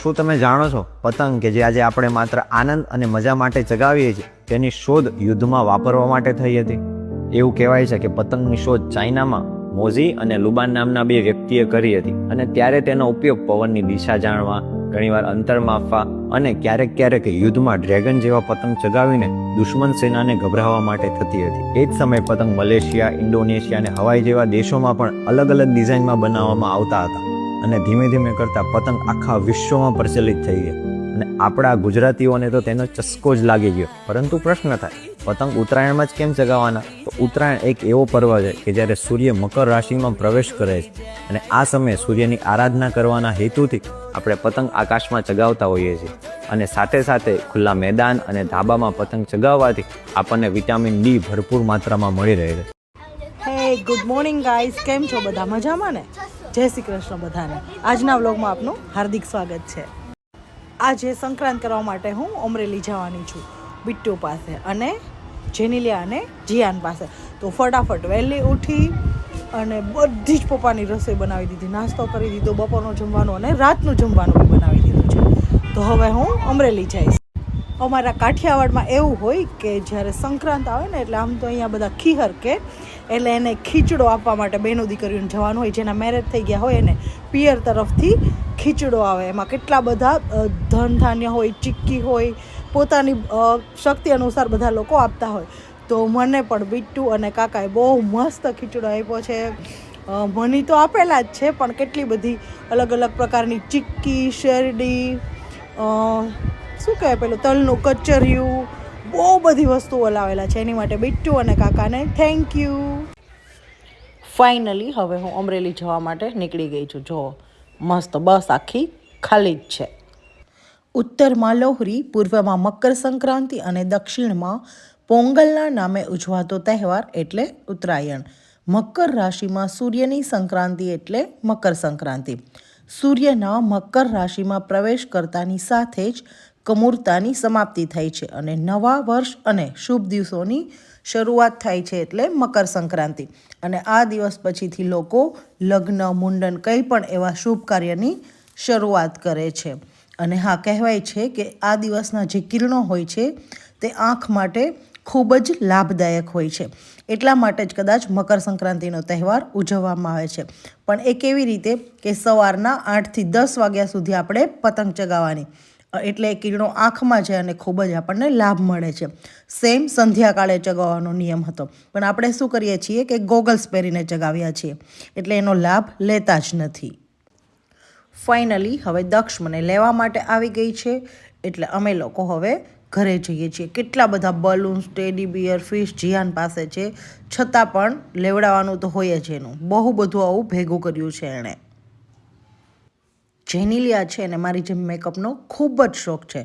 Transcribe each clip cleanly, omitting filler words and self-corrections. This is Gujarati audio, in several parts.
શું તમે જાણો છો પતંગ કે જે આજે આપણે માત્ર આનંદ અને મજા માટે ચગાવીએ છીએ તેની શોધ યુદ્ધમાં વાપરવા માટે થઈ હતી? એવું કહેવાય છે કે પતંગની શોધ ચાઇનામાં મોઝી અને લુબાન નામના બે વ્યક્તિએ કરી હતી અને ત્યારે તેનો ઉપયોગ પવનની દિશા જાણવા, ઘણીવાર અંતર માપવા અને ક્યારેક ક્યારેક યુદ્ધમાં ડ્રેગન જેવા પતંગ ચગાવીને દુશ્મન સેનાને ગભરાવવા માટે થતી હતી. એ જ સમયે પતંગ મલેશિયા, ઇન્ડોનેશિયા અને હવાઈ જેવા દેશોમાં પણ અલગ અલગ ડિઝાઇનમાં બનાવવામાં આવતા હતા અને ધીમે ધીમે કરતા પતંગ આખા વિશ્વમાં પ્રચલિત થઈ ગયા અને આપણા ગુજરાતીઓને તો તેનો ચસ્કો જ લાગી ગયો. પરંતુ પ્રશ્ન થાય, પતંગ ઉત્તરાયણમાં જ કેમ ચગાવવાના? તો ઉત્તરાયણ એક એવો પર્વ છે કે જ્યારે સૂર્ય મકર રાશિમાં પ્રવેશ કરે છે અને આ સમયે સૂર્યની આરાધના કરવાના હેતુથી આપણે પતંગ આકાશમાં ચગાવતા હોઈએ છીએ અને સાથે સાથે ખુલ્લા મેદાન અને ધાબામાં પતંગ ચગાવવાથી આપણને વિટામિન ડી ભરપૂર માત્રામાં મળી રહે છે. હે ગુડ મોર્નિંગ ગાઈઝ, કેમ છો બધા? મજામાં ને? જય શ્રી કૃષ્ણ બધાને. આજના વ્લોગમાં આપનું હાર્દિક સ્વાગત છે. આજે સંક્રાંત કરવા માટે હું અમરેલી જવાની છું બિટ્ટુ પાસે અને જેનિલિયા અને જીયાન પાસે. તો ફટાફટ વહેલી ઉઠી અને બધી જ પપ્પાની રસોઈ બનાવી દીધી, નાસ્તો કરી દીધો, બપોરનું જમવાનું અને રાતનું જમવાનું બી બનાવી દીધું છે. તો હવે હું અમરેલી જઈશ. અમારા કાઠિયાવાડમાં એવું હોય કે જ્યારે સંક્રાંત આવે ને એટલે આમ તો અહીંયા બધા ખીહર કે એટલે એને ખીચડો આપવા માટે બહેનો દીકરીઓને જવાનું હોય. જેના મેરેજ થઈ ગયા હોય એને પિયર તરફથી ખીચડો આવે. એમાં કેટલા બધા ધન ધાન્ય હોય, ચીક્કી હોય, પોતાની શક્તિ અનુસાર બધા લોકો આપતા હોય. તો મને પણ બિટ્ટુ અને કાકાએ બહુ મસ્ત ખીચડો આપ્યો છે. મની તો આપેલા જ છે પણ કેટલી બધી અલગ અલગ પ્રકારની ચીક્કી, શેરડી, શું કહેવાય પેલું તલનું કચરિયું, બહુ બધી વસ્તુઓ લાવેલા છે. એની માટે બિટ્ટુ અને કાકાને થેન્ક યુ. ફાઇનલી હવે હું અમરેલી જવા માટે નીકળી ગઈ છું. જો મસ્ત બસ આખી ખાલી જ છે. ઉત્તરમાં લોહરી, પૂર્વમાં મકર સંક્રાંતિ અને દક્ષિણમાં પોંગલના નામે ઉજવાતો તહેવાર એટલે ઉત્તરાયણ. મકર રાશિમાં સૂર્યની સંક્રાંતિ એટલે મકર સંક્રાંતિ. સૂર્યના મકર રાશિમાં પ્રવેશ કરતાની સાથે જ કમૂરતાની સમાપ્તિ થાય છે અને નવા વર્ષ અને શુભ દિવસોની શરૂઆત થાય છે એટલે મકર સંક્રાંતિ. અને આ દિવસ પછીથી લોકો લગ્ન, મુંડન, કંઈ પણ એવા શુભ કાર્યની શરૂઆત કરે છે. અને હા, કહેવાય છે કે આ દિવસના જે કિરણો હોય છે તે આંખ માટે ખૂબ જ લાભદાયક હોય છે. એટલા માટે જ કદાચ મકર સંક્રાંતિનો તહેવાર ઉજવવામાં આવે છે. પણ એ કેવી રીતે કે સવારના 8 થી 10 વાગ્યા સુધી આપણે પતંગ ચગાવવાની, એટલે એ કિરણો આંખમાં જાય અને ખૂબ જ આપણને લાભ મળે છે. સેમ સંધ્યાકાળે ચગાવવાનો નિયમ હતો પણ આપણે શું કરીએ છીએ કે ગોગલ્સ પહેરીને ચગાવ્યા છીએ એટલે એનો લાભ લેતા જ નથી. ફાઇનલી હવે દક્ષ મને લેવા માટે આવી ગઈ છે એટલે અમે લોકો હવે ઘરે જઈએ છીએ. કેટલા બધા બલૂન્સ, ટેડી બિયર, ફિશ જીયાન પાસે છે છતાં પણ લેવડાવવાનું તો હોય જ એનું. બહુ બધું આવું ભેગું કર્યું છે એણે. જેનિલિયા છે ને મારી જેમ મેકઅપનો ખૂબ જ શોખ છે.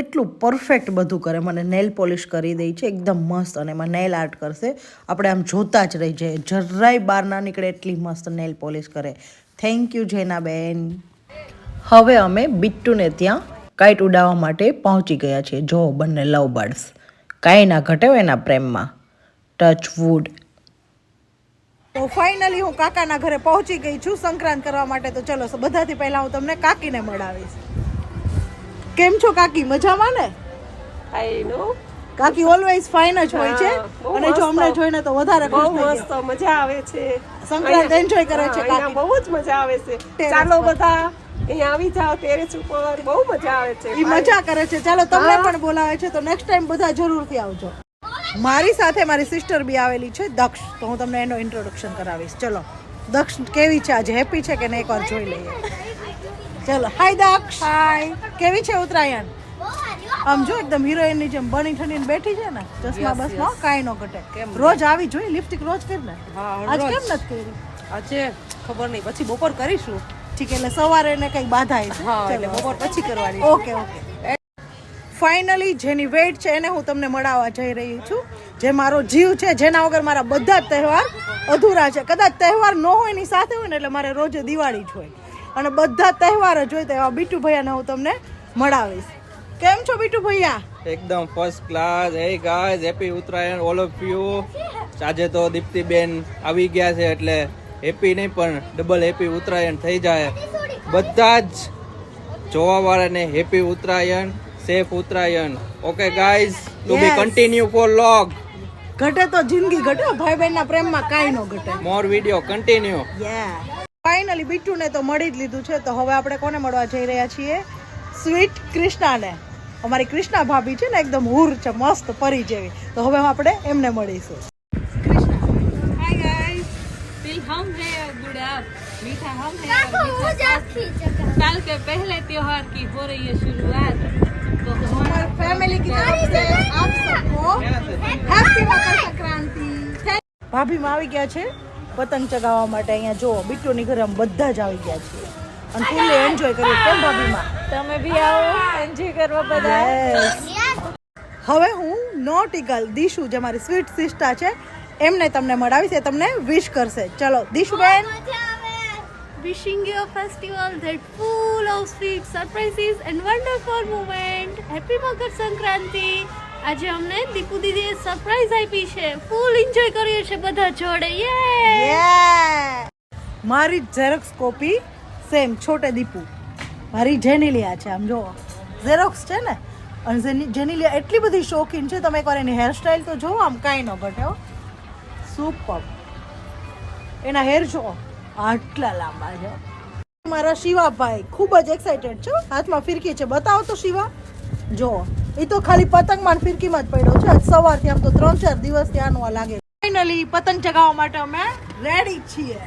એટલું પરફેક્ટ બધું કરે. મને નેલ પોલિશ કરી દે છે એકદમ મસ્ત અને એમાં નેલ આર્ટ કરશે. આપણે આમ જોતા જ રહી જાય, જરાય બહાર ના નીકળે એટલી મસ્ત નેલ પોલિશ કરે. થેન્ક યુ જેનાબેન. હવે અમે બિટ્ટુને ત્યાં કાઇટ ઉડાવવા માટે પહોંચી ગયા છીએ. જો બંને લવ બર્ડ્સ, કાંઈ ના ઘટે એના પ્રેમમાં. Touch wood. તો ફાઇનલી હું કાકાના ઘરે પહોંચી ગઈ છું સંક્રાંત કરવા માટે. તો ચલો બધાથી પહેલા હું તમને કાકીને મળાવીશ. કેમ છો કાકી? મજામાં ને? આઈ નો કાકી ઓલવેઝ ફાઇન જ હોય છે અને જો અમને જોઈને તો વધારે બહુ ખુશ થઈ મસ્ત મજા આવે છે. સંક્રાંત એન્જોય કરે છે અહીંયા કાકી. બહુ જ મજા આવે છે. ચાલો બધા અહીંયા આવી જાઓ ટેરેસ ઉપર, બહુ મજા આવે છે. ઈ મજા કરે છે. ચાલો તમને પણ બોલાવે છે તો નેક્સ્ટ ટાઈમ બધા જરૂરથી આવજો. મારી સાથે મારી સિસ્ટર બી આવેલી છે દક્ષ, તો હું તમને એનો ઇન્ટ્રોડક્શન કરાવીશ. ચલો દક્ષ કેવી છે આજે? હેપી છે કે નહીં એકવાર જોઈ લઈએ. ચલો હાય દક્ષ. હાય. કેવી છે ઉત્તરાયણ? આમ જો એકદમ હિરોઈન ની જેમ બની ઠંડીને બેઠી છે ને, ચશ્મા બસમાં કાંઈ ન ઘટે. રોજ આવી જોઈએ, લિપસ્ટિક રોજ કરી ને. આજ કેમ નથી કરી? આજે ખબર નહીં, પછી બપોર કરીશું. ઠીક, એટલે સવારે એને કંઈક બાધા છે. એટલે બપોર પછી કરવાની. Okay okay. ફાઇનલી જેની વેઇટ છે એને હું તમને મળાવવા જઈ રહી છું. જે મારો જીવ છે, જેના વગર મારા બધા જ તહેવાર અધૂરા છે. કદાચ તહેવાર ન હોય ની સાથે હોય ને એટલે મારે રોજે દિવાળી જ હોય અને બધા તહેવાર જ હોય. તો એવા બિટ્ટુ ભૈયાને હું તમને મળાવીશ. કેમ છો બિટ્ટુ ભૈયા? એકદમ first class. Hey guys, happy Uttarayan all of you. આજે તો દીપ્તિબેન આવી ગયા છે એટલે હેપી નહીં પણ ડબલ હેપી ઉત્તરાયણ થઈ જાય. બધા જ જોવા વાળાને happy Uttarayan, safe Uttarayan. Okay guys, to be Yes. Continue for લોગ. ઘટે તો જિંદગી ઘટે, ભાઈ બહેનના પ્રેમમાં કાંઈ ન ઘટે. મોર વિડીયો કન્ટિન્યુ. ફાઇનલી બિટ્ટુને તો મળી જ લીધું છે. તો હવે આપણે કોને મળવા જઈ રહ્યા છીએ? સ્વીટ કૃષ્ણાને. અમારી કૃષ્ણા ભાભી છે ને, એકદમ હુર છે, મસ્ત પરી જેવી. તો હવે આપણે એમને મળીશું. हाय गाइस, तिल हम है और गुड़ आप, मीठा हम है और मीठा आप। साल के पहले त्योहार की हो रही है शुरुआत, तो हमारा फैमिली की तरफ से આપ સબકો હેપી મકર સંક્રાંતિ. ભાભીમાં આવી ગયા છે પતંગ ચગાવવા માટે. અહીંયા જો બિટ્ટુની ઘરે આમ બધા જ આવી ગયા છે અને ફૂલ્લી એન્જોય કર્યું. કેમ ભાભીમાં? તમે भी आओ एंजॉय કરવા બધા. Yes. હવે હું નોટિકલ દીશુ, જે મારી સ્વીટ સિસ્ટર છે, એમને તમને મળાવીશ. એ તમને વિશ કરશે. ચલો દીશુ બેન. Wishing you a festival that full of sweet surprises and wonderful moment. Happy Makar Sankranti. આજે અમને દીપુ દીદીએ સરપ્રાઈઝ આપી છે. ફૂલ એન્જોય કર્યો છે બધા જોડે. યે! મારી ઝેરોક્સ કોપી સેમ છોટે દીપુ. મારી જેનિલિયા છે. આમ જો ઝેરોક્સ છે ને. અને જેનિલિયા એટલી બધી શોખીન છે. તમે એકવાર એની હેરસ્ટાઈલ તો જોવો, આમ કાંઈ ન ઘટે હો. સુપર. એના હેર જો આટલા લાંબા છે. મારા શિવાભાઈ ખૂબ જ એક્સાઇટેડ છે. હાથમાં ફિરકી છે. બતાવો તો શિવા. જો એ તો ખાલી પતંગમાં ફિરકીમાં જ પડ્યો છે. આજ સવારથી આમ તો 3-4 દિવસથી આનું આ લાગે. ફાઇનલી પતંગ ચગાવવા માટે અમે રેડી છીએ.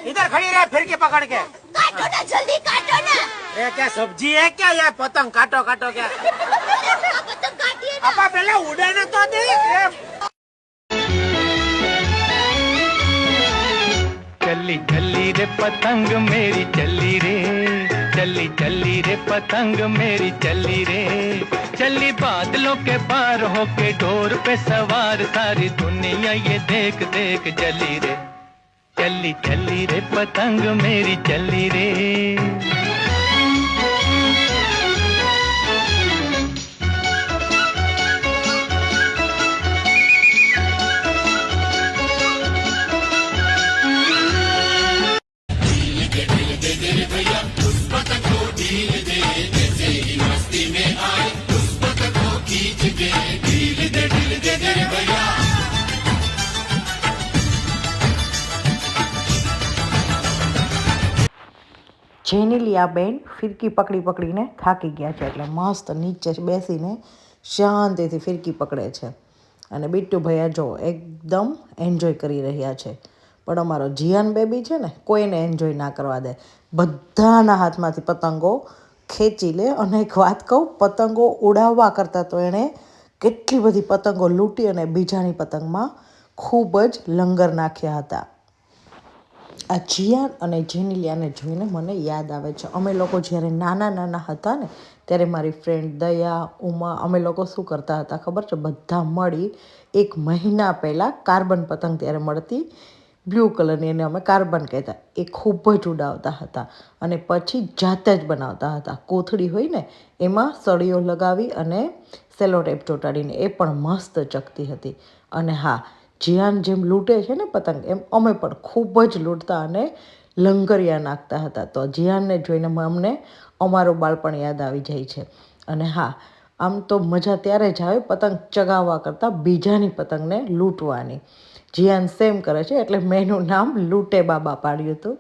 इधर खड़ी रहे फिर के पकड़ के કાટો ના જલ્દી કાટો ના. ये क्या सब्जी है क्या ये पतंग काटो काटो क्या પતંગ કાટીએ ના. अपा पहले उड़े न तो दे चली चली रे पतंग मेरी चली रे चली चली रे पतंग मेरी चली रे चली बादलों के पार होके डोर पे सवार सारी दुनिया ये देख देख चली रे चली चली रे पतंग मेरी चली रे જેનિલિયા બેન ફિરકી પકડી પકડીને થાકી ગયા છે. એટલે મસ્ત નીચે બેસીને શાંતિથી ફિરકી પકડે છે. અને બિટ્ટુ ભૈયા જો એકદમ એન્જોય કરી રહ્યા છે. પણ અમારો જીયાન બેબી છે ને, કોઈને એન્જોય ના કરવા દે. બધાના હાથમાંથી પતંગો ખેંચી લે. અને એક વાત કહું, પતંગો ઉડાવવા કરતાં તો એણે કેટલી બધી પતંગો લૂંટી અને બીજાની પતંગમાં ખૂબ જ લંગર નાખ્યા હતા. આ જીયાન અને જેનિલિયાને જોઈને મને યાદ આવે છે, અમે લોકો જ્યારે નાના નાના હતા ને, ત્યારે મારી ફ્રેન્ડ દયા, ઉમા, અમે લોકો શું કરતા હતા ખબર છે? બધા મળી 1 મહિના પહેલાં કાર્બન પતંગ ત્યારે મળતી, બ્લુ કલરની, એને અમે કાર્બન કહેતા. એ ખૂબ જ ઉડાવતા હતા અને પછી જાતે જ બનાવતા હતા. કોથળી હોય ને એમાં સળીઓ લગાવી અને સેલો ટેપ ચોંટાડીને, એ પણ મસ્ત ચકતી હતી. અને હા, જીયાન જેમ લૂંટે છે ને પતંગ, એમ અમે પણ ખૂબ જ લૂંટતા અને લંગરિયા નાખતા હતા. તો જીયાનને જોઈને અમને અમારું બાળપણ યાદ આવી જાય છે. અને હા, આમ તો મજા ત્યારે જ આવે પતંગ ચગાવવા કરતાં બીજાની પતંગને લૂંટવાની. જીયાન સેમ કરે છે, એટલે મેં એનું નામ લૂંટે બાબા પાડ્યું હતું.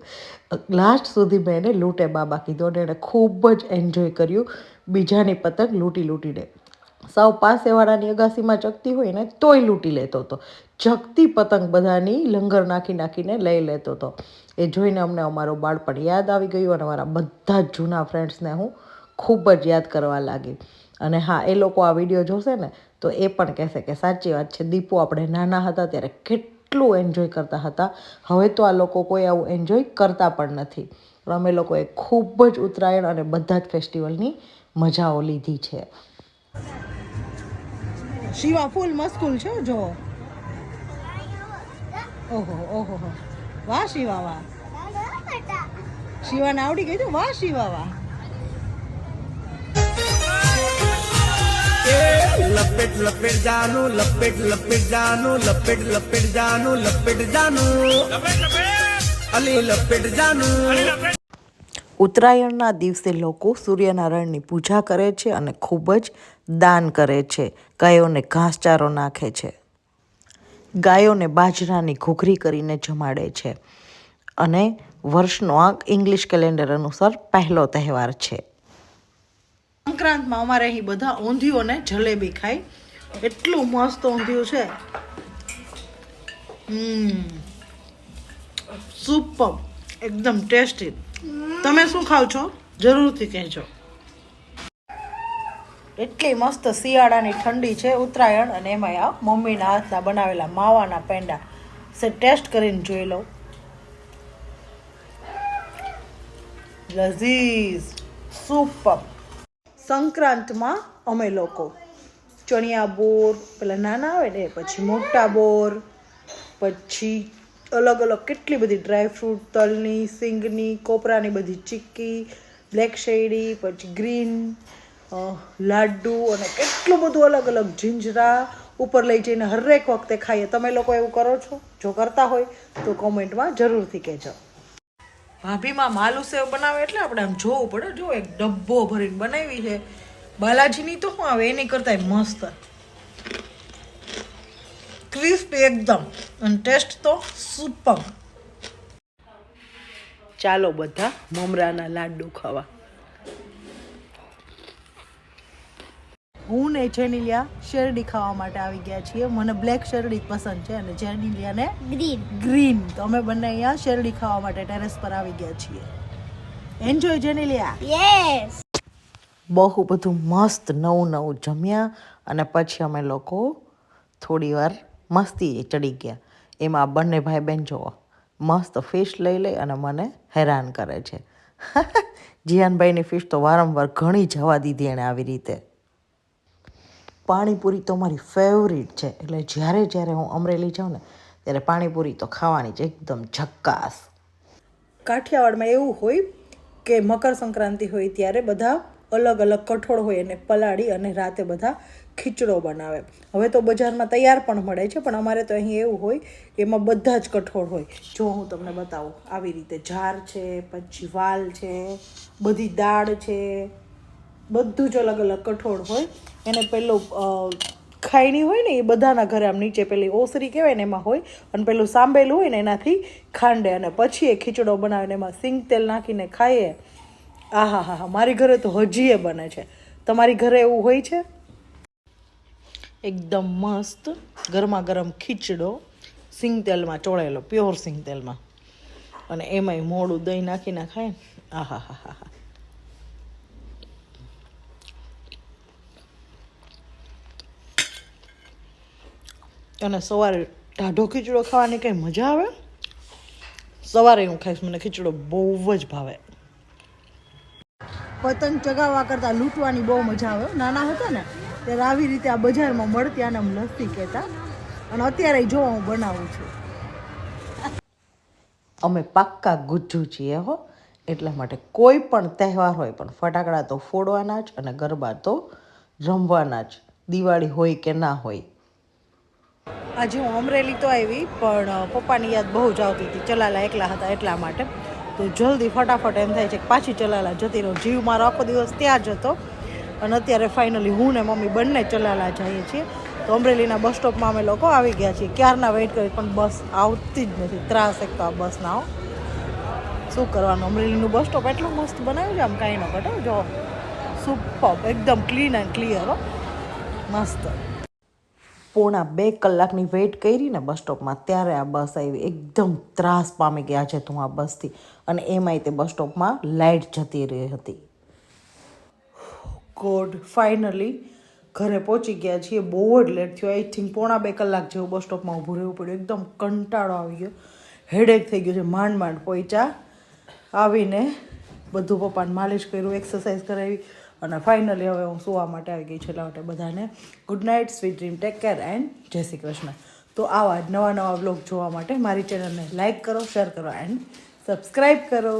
લાસ્ટ સુધી મેં એને લૂંટે બાબા કીધું અને એણે ખૂબ જ એન્જોય કર્યું બીજાની પતંગ લૂંટી લૂંટીને. સાવ પાસેવાળાની અગાસીમાં ચગતી હોય ને તોય લૂંટી લેતો હતો. ચગતી પતંગ બધાની લંગર નાખી નાખીને લઈ લેતો હતો. એ જોઈને અમને અમારું બાળપણ યાદ આવી ગયું અને મારા બધા જ જૂના ફ્રેન્ડ્સને હું ખૂબ જ યાદ કરવા લાગી. અને હા, એ લોકો આ વિડીયો જોશે ને તો એ પણ કહેશે કે સાચી વાત છે, દીપુ આપણે નાના હતા ત્યારે કેટલું એન્જોય કરતા હતા. હવે તો આ લોકો કોઈ આવું એન્જોય કરતા પણ નથી. પણ અમે લોકોએ ખૂબ જ ઉત્તરાયણ અને બધા જ ફેસ્ટિવલની મજાઓ લીધી છે. શિવા ફૂલ મસ્કૂલ છે જો. ઓહો ઓહો, વાહ શિવા વાહ. શિવાને આવડી ગઈ તો વાહ શિવા વાહ. लपेट लपेट जानो लपेट लपेट जानो लपेट लपेट जानो लपेट जानो अली लपेट जानो. ઉત્તરાયણના દિવસે લોકો સૂર્યનારાયણની પૂજા કરે છે અને ખૂબ જ દાન કરે છે. ગાયોને ઘાસચારો નાખે છે, ગાયોને બાજરાની ઘૂઘરી કરીને જમાડે છે અને વર્ષનો આ ઇંગ્લિશ કેલેન્ડર અનુસાર પહેલો તહેવાર છે. સંક્રાંતમાં અમારે અહીં બધા ઊંધિયું અને જલેબી ખાય. એટલું મસ્ત ઊંધિયું છે, સુપર, એકદમ ટેસ્ટી. તમે શું ખાવ છો જરૂરથી કહેજો. એટલી મસ્ત શિયાળાની ઠંડી છે ઉત્તરાયણ, અને એમાં આ મમ્મીના હાથના બનાવેલા માવાના પેંડા ટેસ્ટ કરીને જોઈ લો. લઝીઝ, સુપર. સંક્રાંતમાં અમે લોકો ચણિયા બોર, પેલા નાના આવે ને, પછી મોટા બોર, પછી અલગ અલગ કેટલી બધી ડ્રાયફ્રૂટ, તલની, સિંગની, કોપરાની બધી ચીક્કી, બ્લેક શેરડી, પછી ગ્રીન લાડુ અને કેટલું બધું અલગ અલગ જીંજરા ઉપર લઈ જઈને હરેક વખતે ખાઈએ. તમે લોકો એવું કરો છો? જો કરતા હોય તો કોમેન્ટમાં જરૂરથી કહેજો. ભાભીમાં આલુ સેવ બનાવે એટલે આપણે આમ જોવું પડે. જો એક ડબ્બો ભરીને બનાવી છે. બાલાજીની તો શું આવે એની કરતા મસ્ત, ક્રિસ્પી એકદમ, અને ટેસ્ટ તો સુપર. ચાલો બધા મમરાના લાડુ ખાવા. હું ને જેનિલિયા શેરડી ખાવા માટે આવી ગયા છીએ. મને બ્લેક શેરડી પસંદ છે અને જેનિલિયાને ગ્રીન. તો અમે બંને અહીંયા શેરડી ખાવા માટે ટેરેસ પર આવી ગયા છીએ. એન્જોય જેનિલિયા. યસ. બહુ બધું મસ્ત નવું નવું જમ્યા અને પછી અમે લોકો થોડી વાર મસ્તી ચડી ગયા. એમાં બંને ભાઈ બહેન જોવો મસ્ત ફિશ લઈ લઈ અને મને હેરાન કરે છે. જીયાનભાઈની ફિશ તો વારંવાર ઘણી જવા દીધી એણે આવી રીતે. પાણીપુરી તો મારી ફેવરિટ છે, એટલે જ્યારે જ્યારે હું અમરેલી જાઉં ને ત્યારે પાણીપુરી તો ખાવાની જ એકદમ ઝક્કાસ. કાઠિયાવાડમાં એવું હોય કે મકર સંક્રાંતિ હોય ત્યારે બધા અલગ અલગ કઠોળ હોય એને પલાળી અને રાતે બધા ખીચડો બનાવે. હવે તો બજારમાં તૈયાર પણ મળે છે, પણ અમારે તો અહીં એવું હોય કે એમાં બધા જ કઠોળ હોય. જો હું તમને બતાવું, આવી રીતે જાર છે, પછી વાલ છે, બધી દાળ છે, બધું જ અલગ અલગ કઠોળ હોય. એને પેલું ખાયણી હોય ને એ બધાના ઘરે આમ નીચે પેલી ઓસરી કહેવાય ને એમાં હોય, અને પેલું સાંભેલું હોય ને એનાથી ખાંડે અને પછી એ ખીચડો બનાવીને એમાં સિંગ તેલ નાખીને ખાઈએ. આહા હા હા, મારી ઘરે તો હજી એ બને છે. તમારી ઘરે એવું હોય છે? એકદમ મસ્ત ગરમા ગરમ ખીચડો સિંગ તેલમાં ચોળેલો, પ્યોર સિંગ તેલમાં, અને એમાંય મોડું દહીં નાખીને ખાય. આહા હા હા હા. અને સવારે ટાઢો ખીચડો ખાવાની કંઈ મજા આવે. સવારે હું ખાઈશ, મને ખીચડો બહુ જ ભાવે. પતંગ ચગાવવા કરતાં લૂંટવાની બહુ મજા આવે. નાના હતા ને ત્યારે આવી રીતે આ બજારમાં મળતી, આને લસ્સી કહેતા, અને અત્યારે જો હું બનાવું છું. અમે પાક્કા ગુજ્જુ છીએ હો, એટલા માટે કોઈ પણ તહેવાર હોય પણ ફટાકડા તો ફોડવાના જ અને ગરબા તો રમવાના જ, દિવાળી હોય કે ના હોય. આજે હું અમરેલી તો આવી, પણ પપ્પાની યાદ બહુ જ આવતી હતી. ચલાલા એકલા હતા એટલા માટે. તો જલ્દી ફટાફટ એમ થાય છે કે પાછી ચલાલા જતી રહો. જીવ મારો આખો દિવસ ત્યાં જ હતો, અને અત્યારે ફાઇનલી હું ને મમ્મી બંને ચલાલા જઈએ છીએ. તો અમરેલીના બસ સ્ટોપમાં અમે લોકો આવી ગયા છીએ. ક્યારના વેઇટ કરી પણ બસ આવતી જ નથી. ત્રાસ એક તો આ બસ ના. શું કરવાનું, અમરેલીનું બસ સ્ટોપ એટલું મસ્ત બનાવ્યું છે, આમ કાંઈ ન ઘટે. જો સુપર, એકદમ ક્લીન એન્ડ ક્લિયર હો, મસ્ત. 1.5 કલાકની વેઇટ કરી ને બસ સ્ટોપમાં, ત્યારે આ બસ આવી. એકદમ ત્રાસ પામી ગયા છે તું આ બસથી, અને એમાંય તે બસ સ્ટોપમાં લાઇટ જતી રહી હતી. ગોડ, ફાઇનલી ઘરે પહોંચી ગયા છીએ. બહુ જ લેટ થયો. આઈ થિંક 1.5 કલાક જેવું બસ સ્ટોપમાં ઊભું રહેવું પડ્યું. એકદમ કંટાળો આવી ગયો, હેડેક થઈ ગયું છે. માંડ માંડ પહોંચ્યા. આવીને બધું પપ્પાને માલિશ કર્યું, એક્સરસાઇઝ કરાવી, અને ફાઇનલી હવે હું સુવા માટે આવી ગઈ છું. એટલા માટે બધાને good night, sweet dream, take care and જય શ્રી કૃષ્ણ. તો આવા જ નવા નવા વ્લોગ જોવા માટે મારી ચેનલને લાઇક કરો, શેર કરો એન્ડ સબસ્ક્રાઈબ કરો.